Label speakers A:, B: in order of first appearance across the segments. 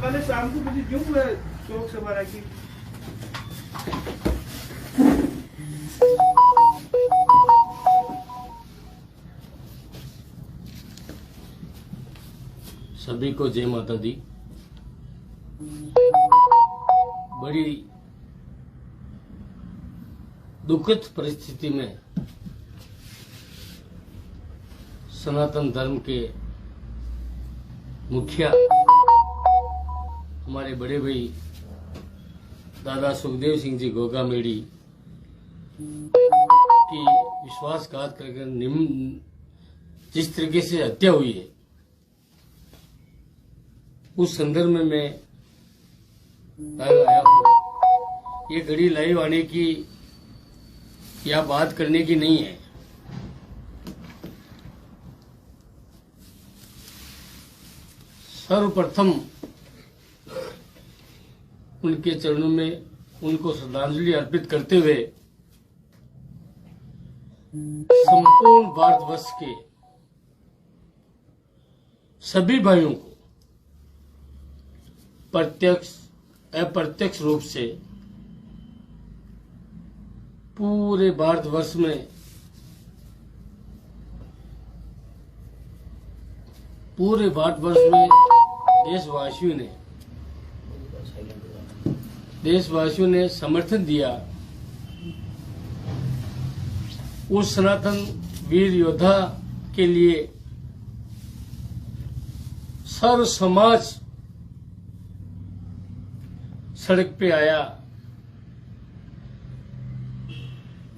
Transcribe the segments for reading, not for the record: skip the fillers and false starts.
A: कल शाम को मुझे क्यों शौक से मारा की
B: सभी को जय माता दी। बड़ी दुखद परिस्थिति में सनातन धर्म के मुखिया हमारे बड़े भाई दादा सुखदेव सिंह जी गोगामेड़ी की विश्वासघात करके जिस तरीके से हत्या हुई है, उस संदर्भ में मैं आया हूँ। ये घड़ी लाइव आने की या बात करने की नहीं है। सर्वप्रथम उनके चरणों में उनको श्रद्धांजलि अर्पित करते हुए संपूर्ण भारतवर्ष के सभी भाइयों को प्रत्यक्ष अप्रत्यक्ष रूप से पूरे भारतवर्ष में देशवासियों ने समर्थन दिया उस सनातन वीर योद्धा के लिए। सर्व समाज सड़क पे आया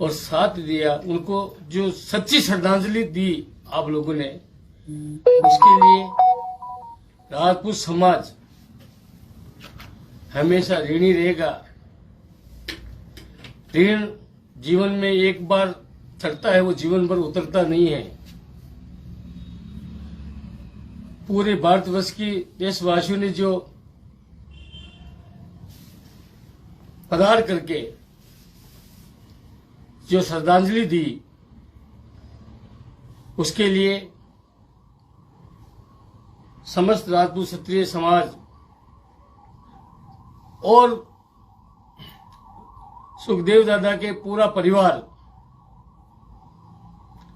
B: और साथ दिया। उनको जो सच्ची श्रद्धांजलि दी आप लोगों ने, उसके लिए राजपूत समाज हमेशा ऋणी रहेगा। ऋण जीवन में एक बार चढ़ता है, वो जीवन भर उतरता नहीं है। पूरे भारतवर्ष की देशवासियों ने जो पधार करके जो श्रद्धांजलि दी, उसके लिए समस्त राजपूत क्षत्रिय समाज और सुखदेव दादा के पूरा परिवार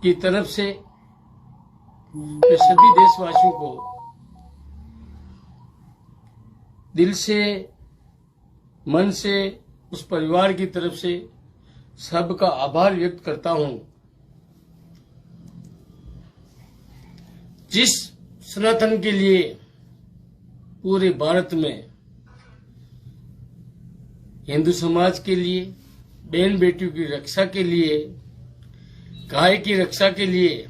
B: की तरफ से मैं सभी देशवासियों को दिल से, मन से, उस परिवार की तरफ से सबका आभार व्यक्त करता हूं। जिस सनातन के लिए पूरे भारत में हिंदू समाज के लिए, बहन बेटियों की रक्षा के लिए, गाय की रक्षा के लिए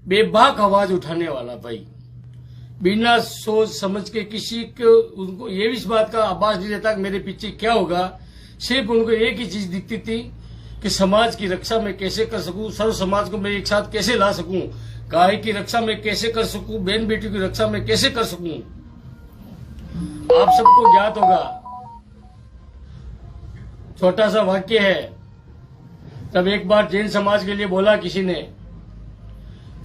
B: बेबाक आवाज उठाने वाला भाई, बिना सोच समझ के किसी को उनको ये भी इस बात का आभास नहीं रहता कि मेरे पीछे क्या होगा। सिर्फ उनको एक ही चीज दिखती थी कि समाज की रक्षा मैं कैसे कर सकूं, सर्व समाज को मैं एक साथ कैसे ला सकूं, गाय की रक्षा मैं कैसे कर सकूं, बहन बेटियों की रक्षा मैं कैसे कर सकूं। आप सबको ज्ञात होगा, छोटा सा वाक्य है। तब एक बार जैन समाज के लिए बोला किसी ने,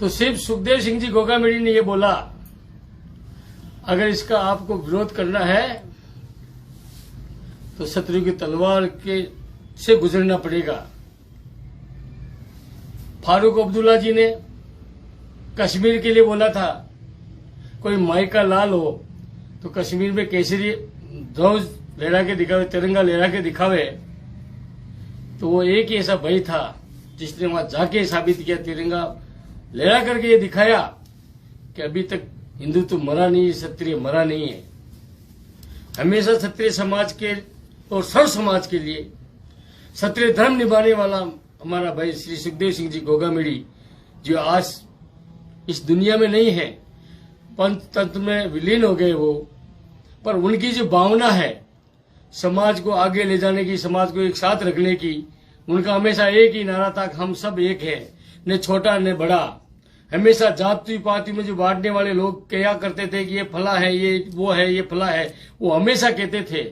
B: तो सिर्फ सुखदेव सिंह जी गोगामेड़ी ने ये बोला, अगर इसका आपको विरोध करना है तो शत्रु की तलवार के से गुजरना पड़ेगा। फारूक अब्दुल्ला जी ने कश्मीर के लिए बोला था, कोई माई का लाल हो तो कश्मीर में केसरी ध्वज लहरा के दिखावे, तिरंगा लहरा के दिखावे। तो वो एक ही ऐसा भाई था जिसने वहां जाके साबित किया, तिरंगा लहरा करके ये दिखाया कि अभी तक हिंदू तो मरा नहीं, क्षत्रिय मरा नहीं है। हमेशा क्षत्रिय समाज के और सर्व समाज के लिए क्षत्रिय धर्म निभाने वाला हमारा भाई श्री सुखदेव सिंह जी गोगामेड़ी, जो आज इस दुनिया में नहीं है, पंच तंत्र में विलीन हो गए वो, पर उनकी जो भावना है समाज को आगे ले जाने की, समाज को एक साथ रखने की, उनका हमेशा एक ही नारा था कि हम सब एक है, न छोटा न बड़ा। हमेशा जाति पाति में जो बांटने वाले लोग क्या करते थे कि ये फला है, ये वो है, ये फला है, वो हमेशा कहते थे,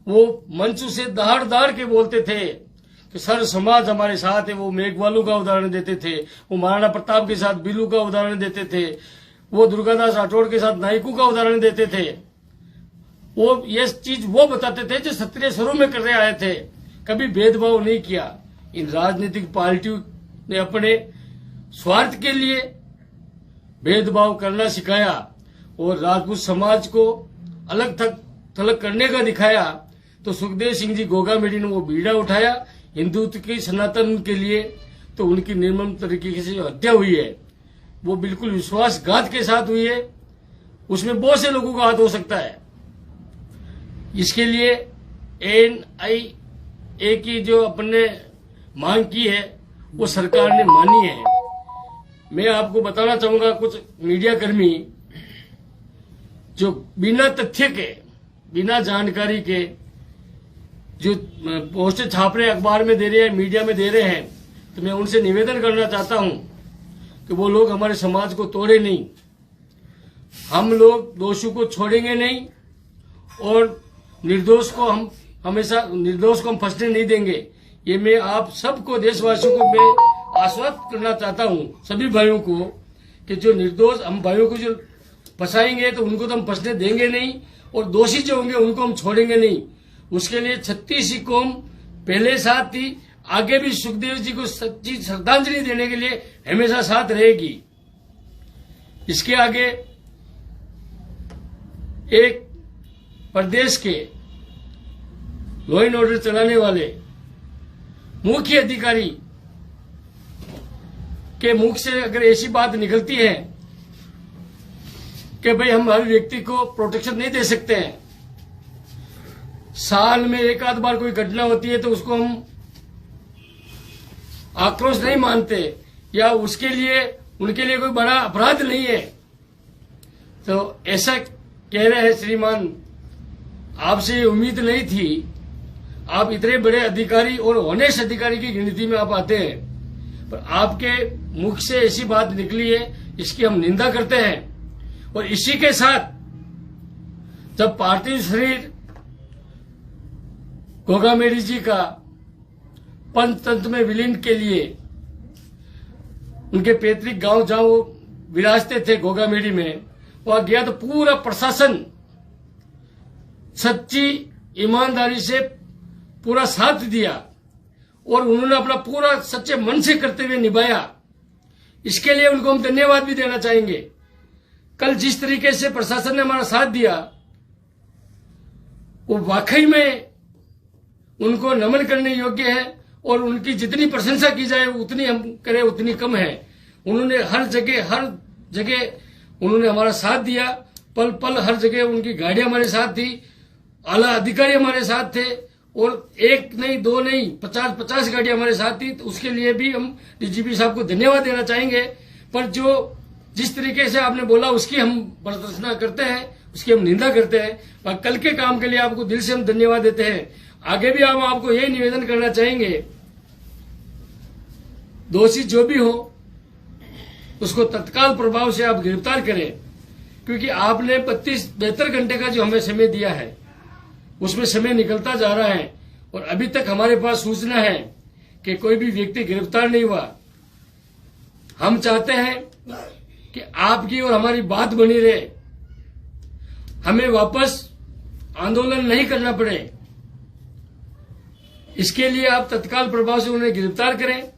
B: वो मंच से दहाड़ दहाड़ के बोलते थे कि सर्व समाज हमारे साथ है। वो मेघवालू का उदाहरण देते थे, वो महाराणा प्रताप के साथ बिलू का उदाहरण देते थे, वो दुर्गादास राठौड़ के साथ नायकू का उदाहरण देते थे। वो ये चीज वो बताते थे जो क्षत्रिय शुरू में करने आए थे, कभी भेदभाव नहीं किया। इन राजनीतिक पार्टियों ने अपने स्वार्थ के लिए भेदभाव करना सिखाया और राजपूत समाज को अलग थलग करने का दिखाया। तो सुखदेव सिंह जी गोगामेडी ने वो बीड़ा उठाया हिंदुत्व की सनातन के लिए, तो उनकी निर्मम तरीके से हत्या हुई है वो बिल्कुल विश्वासघात के साथ हुई है। उसमें बहुत से लोगों का हाथ हो सकता है। इसके लिए NIA की जो अपने मांग की है वो सरकार ने मानी है। मैं आपको बताना चाहूंगा, कुछ मीडिया कर्मी जो बिना तथ्य के, बिना जानकारी के जो पोस्टर छाप रहे, अखबार में दे रहे हैं, मीडिया में दे रहे हैं, तो मैं उनसे निवेदन करना चाहता हूं कि वो लोग हमारे समाज को तोड़े नहीं। हम लोग दोषी को छोड़ेंगे नहीं और निर्दोष को हम हमेशा निर्दोष को हम फंसने नहीं देंगे। ये मैं आप सबको, देशवासियों को मैं आश्वस्त करना चाहता हूं, सभी भाइयों को, कि जो निर्दोष हम भाइयों को जो फंसाएंगे तो उनको तो हम फंसने देंगे नहीं, और दोषी जो होंगे उनको हम छोड़ेंगे नहीं। उसके लिए 36 कौम पहले साथ थी, आगे भी सुखदेव जी को सच्ची श्रद्धांजलि देने के लिए हमेशा साथ रहेगी। इसके आगे एक प्रदेश के लॉ एंड ऑर्डर चलाने वाले मुख्य अधिकारी के मुख से अगर ऐसी बात निकलती है कि भाई हम हर व्यक्ति को प्रोटेक्शन नहीं दे सकते हैं, साल में एक आध बार कोई घटना होती है तो उसको हम आक्रोश नहीं मानते, या उसके लिए उनके लिए कोई बड़ा अपराध नहीं है, तो ऐसा कह रहे हैं श्रीमान, आपसे ये उम्मीद नहीं थी। आप इतने बड़े अधिकारी और ऑनेस्ट अधिकारी की गिनती में आप आते हैं, पर आपके मुख से ऐसी बात निकली है, इसकी हम निंदा करते हैं। और इसी के साथ जब पार्थिव शरीर गोगामेडी जी का पंचतंत्र में विलीन के लिए उनके पैतृक गांव जहां वो विराजते थे गोगामेडी में, वहां गया तो पूरा प्रशासन सच्ची ईमानदारी से पूरा साथ दिया और उन्होंने अपना पूरा सच्चे मन से करते हुए निभाया। इसके लिए उनको हम धन्यवाद भी देना चाहेंगे। कल जिस तरीके से प्रशासन ने हमारा साथ दिया वो वाकई में उनको नमन करने योग्य है, और उनकी जितनी प्रशंसा की जाए उतनी हम करें उतनी कम है। उन्होंने हर जगह उन्होंने हमारा साथ दिया, पल पल हर जगह उनकी गाड़ियां हमारे साथ थी, आला अधिकारी हमारे साथ थे, और एक नहीं दो नहीं 50 गाड़ियां हमारे साथ थी। तो उसके लिए भी हम DGP साहब को धन्यवाद देना चाहेंगे। पर जो जिस तरीके से आपने बोला उसकी हम प्रशंसा करते हैं, उसकी हम निंदा करते हैं, पर कल के काम के लिए आपको दिल से हम धन्यवाद देते हैं। आगे भी हम आपको यही निवेदन करना चाहेंगे, दोषी जो भी हो उसको तत्काल प्रभाव से आप गिरफ्तार करें, क्योंकि आपने 72 घंटे का जो हमें समय दिया है उसमें समय निकलता जा रहा है, और अभी तक हमारे पास सूचना है कि कोई भी व्यक्ति गिरफ्तार नहीं हुआ। हम चाहते हैं कि आपकी और हमारी बात बनी रहे, हमें वापस आंदोलन नहीं करना पड़े। इसके लिए आप तत्काल प्रभाव से उन्हें गिरफ्तार करें।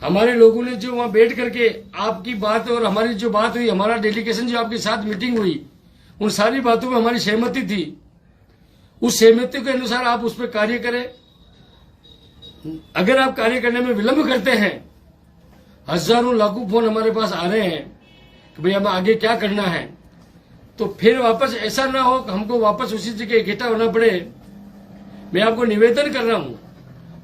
B: हमारे लोगों ने जो वहां बैठ करके आपकी बात और हमारी जो बात हुई, हमारा डेलीगेशन जो आपके साथ मीटिंग हुई, उन सारी बातों में हमारी सहमति थी। उस सहमति के अनुसार आप उस पर कार्य करें। अगर आप कार्य करने में विलंब करते हैं, हजारों लाखों फोन हमारे पास आ रहे हैं कि भाई हमें आगे क्या करना है, तो फिर वापस ऐसा ना हो कि हमको वापस उसी जगह इकट्ठा होना पड़े। मैं आपको निवेदन कर रहा हूं,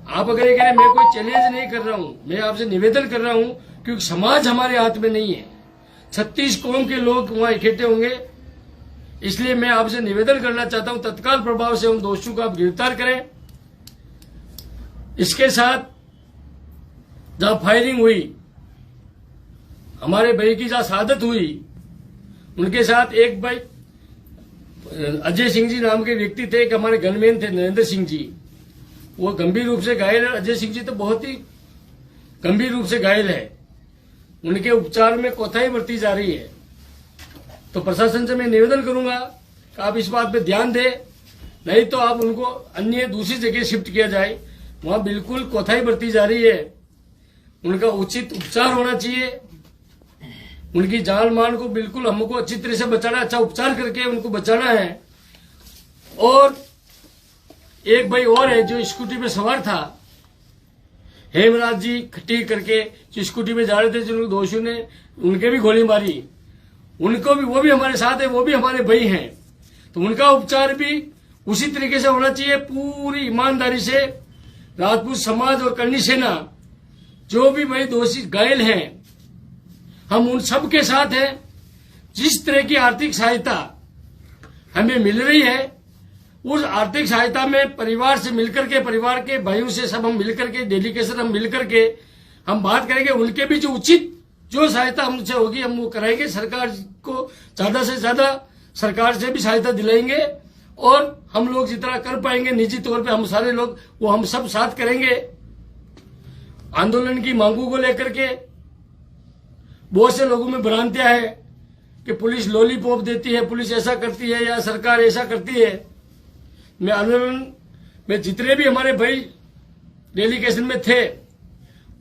B: आप अगर ये कह रहे मैं कोई चैलेंज नहीं कर रहा हूं, मैं आपसे निवेदन कर रहा हूं, क्योंकि समाज हमारे हाथ में नहीं है। 36 कौम के लोग वहां इकट्ठे होंगे, इसलिए मैं आपसे निवेदन करना चाहता हूं तत्काल प्रभाव से उन दोषियों को आप गिरफ्तार करें। इसके साथ जहां फायरिंग हुई, हमारे भाई की जहां शहादत हुई, उनके साथ एक भाई अजय सिंह जी नाम के व्यक्ति थे, एक हमारे गनमैन थे नरेंद्र सिंह जी, वो गंभीर रूप से घायल है। अजय सिंह जी तो बहुत ही गंभीर रूप से घायल है, उनके उपचार में कोताही बरती जा रही है। तो प्रशासन से मैं निवेदन करूंगा कि आप इस बात पे ध्यान दें, नहीं तो आप उनको अन्य दूसरी जगह शिफ्ट किया जाए। वहां बिल्कुल कोताही बरती जा रही है, उनका उचित उपचार होना चाहिए। उनकी जान मान को बिल्कुल हमको अच्छी तरह से बचाना, अच्छा उपचार करके उनको बचाना है। और एक भाई और है जो स्कूटी पे सवार था, हेमराज जी खट्टी करके, जो स्कूटी पे जा रहे थे, जिन दोषियों ने उनके भी गोली मारी, उनको भी, वो भी हमारे साथ है, वो भी हमारे भाई हैं। तो उनका उपचार भी उसी तरीके से होना चाहिए, पूरी ईमानदारी से। राजपूत समाज और करनी सेना जो भी भाई दोषी घायल हैं, हम उन सब के साथ हैं। जिस तरह की आर्थिक सहायता हमें मिल रही है, उस आर्थिक सहायता में परिवार से मिलकर के, परिवार के भाइयों से सब हम मिलकर के, डेलीगेशन हम मिलकर के हम बात करेंगे। उनके भी जो उचित जो सहायता हमसे होगी हम वो कराएंगे। सरकार को ज्यादा से ज्यादा सरकार से भी सहायता दिलाएंगे, और हम लोग जितना कर पाएंगे निजी तौर पे हम सारे लोग वो हम सब साथ करेंगे। आंदोलन की मांगों को लेकर के बहुत से लोगों में भ्रांतियां है कि पुलिस लॉलीपॉप देती है, पुलिस ऐसा करती है या सरकार ऐसा करती है। मैं आंदोलन में जितने भी हमारे भाई डेलीगेशन में थे,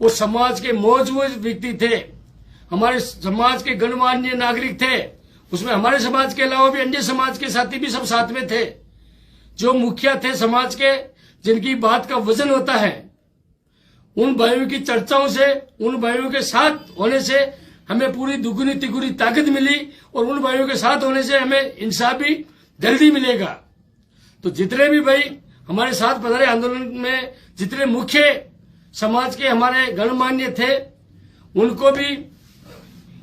B: वो समाज के मौजूद व्यक्ति थे, हमारे समाज के गणमान्य नागरिक थे। उसमें हमारे समाज के अलावा भी अन्य समाज के साथी भी सब साथ में थे। जो मुखिया थे समाज के, जिनकी बात का वजन होता है, उन भाइयों की चर्चाओं से, उन भाइयों के साथ होने से हमें पूरी दुगुनी तिगुनी ताकत मिली, और उन भाइयों के साथ होने से हमें इंसाफ भी जल्दी मिलेगा। तो जितने भी भाई हमारे साथ पधारे आंदोलन में, जितने मुख्य समाज के हमारे गणमान्य थे, उनको भी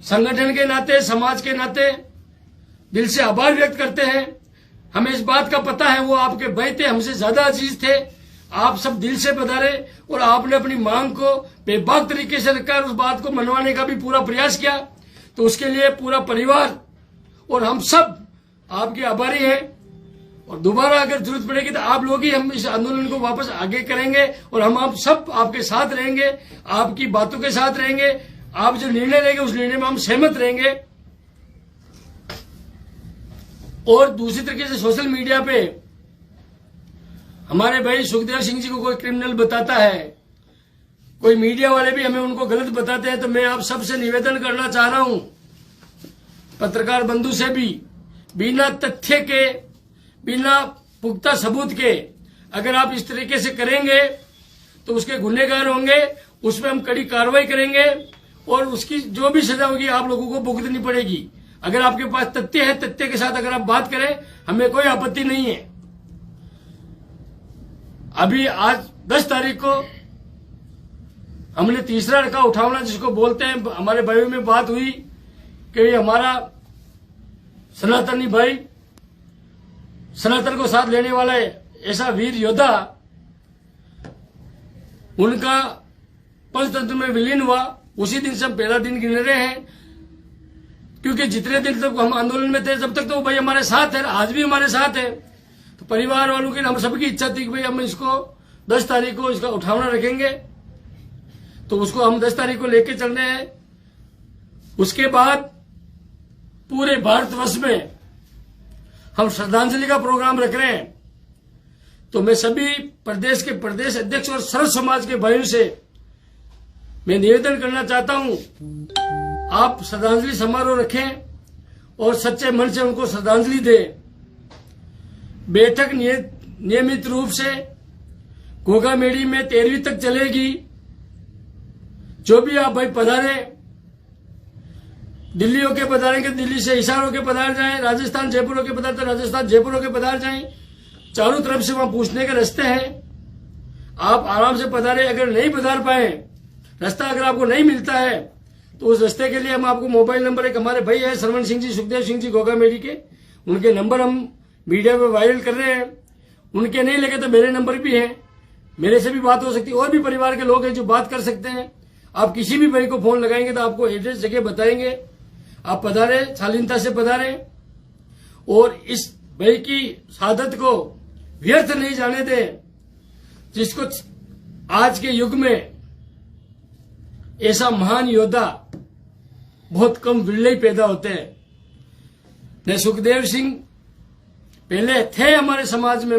B: संगठन के नाते, समाज के नाते दिल से आभार व्यक्त करते हैं। हमें इस बात का पता है वो आपके भाई थे, हमसे ज्यादा अजीज थे। आप सब दिल से पधारे और आपने अपनी मांग को बेबाक तरीके से रखकर उस बात को मनवाने का भी पूरा प्रयास किया। तो उसके लिए पूरा परिवार और हम सब आपके आभारी हैं। और दोबारा अगर जरूरत पड़ेगी तो आप लोग ही हम इस आंदोलन को वापस आगे करेंगे, और हम आप सब आपके साथ रहेंगे, आपकी बातों के साथ रहेंगे। आप जो निर्णय लेंगे उस निर्णय में हम सहमत रहेंगे। और दूसरी तरीके से सोशल मीडिया पे हमारे भाई सुखदेव सिंह जी को कोई क्रिमिनल बताता है, कोई मीडिया वाले भी हमें उनको गलत बताते हैं, तो मैं आप सबसे निवेदन करना चाह रहा हूं, पत्रकार बंधु से भी, बिना तथ्य के, बिना पुख्ता सबूत के अगर आप इस तरीके से करेंगे तो उसके गुनहगार होंगे, उसमें हम कड़ी कार्रवाई करेंगे, और उसकी जो भी सजा होगी आप लोगों को भुगतनी पड़ेगी। अगर आपके पास तथ्य है, तथ्य के साथ अगर आप बात करें, हमें कोई आपत्ति नहीं है। अभी आज 10 तारीख को हमने तीसरा रखा उठावना, जिसको बोलते हैं, हमारे भाइयों में बात हुई कि हमारा सनातनी भाई, सनातन को साथ लेने वाला ऐसा वीर योद्धा, उनका पंचतंत्र में विलीन हुआ। उसी दिन से हम पहला दिन गिन रहे हैं, क्योंकि जितने दिन तक हम आंदोलन में थे जब तक तो वो भाई हमारे साथ है, आज भी हमारे साथ है। तो परिवार वालों की हम सबकी इच्छा थी कि भाई हम इसको 10 तारीख को इसका उठावना रखेंगे, तो उसको हम 10 तारीख को लेके चल रहे हैं। उसके बाद पूरे भारतवर्ष में हम श्रद्धांजलि का प्रोग्राम रख रहे हैं। तो मैं सभी प्रदेश के प्रदेश अध्यक्ष और सर्व समाज के भाइयों से मैं निवेदन करना चाहता हूं, आप श्रद्धांजलि समारोह रखें और सच्चे मन से उनको श्रद्धांजलि दें। बैठक नियमित रूप से घोघा मेड़ी में 13वीं तक चलेगी। जो भी आप भाई पधारे, दिल्ली होके पधारेंगे दिल्ली से, हिसार होके पधार जाएं, राजस्थान जयपुर होके पधारते राजस्थान जयपुर होके पधार जाएं। चारों तरफ से वहां पूछने के रास्ते हैं, आप आराम से पधारे। अगर नहीं पधार पाए, रास्ता अगर आपको नहीं मिलता है, तो उस रास्ते के लिए हम आपको मोबाइल नंबर, एक हमारे भाई है सरवण सिंह जी, सुखदेव सिंह जी घोघा मेड़ी के, उनके नंबर हम मीडिया पे वायरल कर रहे हैं। उनके नहीं लगे तो मेरे नंबर भी है, मेरे से भी बात हो सकती है। और भी परिवार के लोग हैं जो बात कर सकते हैं। आप किसी भी भाई को फोन लगाएंगे तो आपको एड्रेस जगह बताएंगे। आप पधारे, शालीनता से पधारे, और इस भाई की शहादत को व्यर्थ नहीं जाने दें, जिसको आज के युग में ऐसा महान योद्धा बहुत कम विरले ही पैदा होते हैं। न सुखदेव सिंह पहले थे हमारे समाज में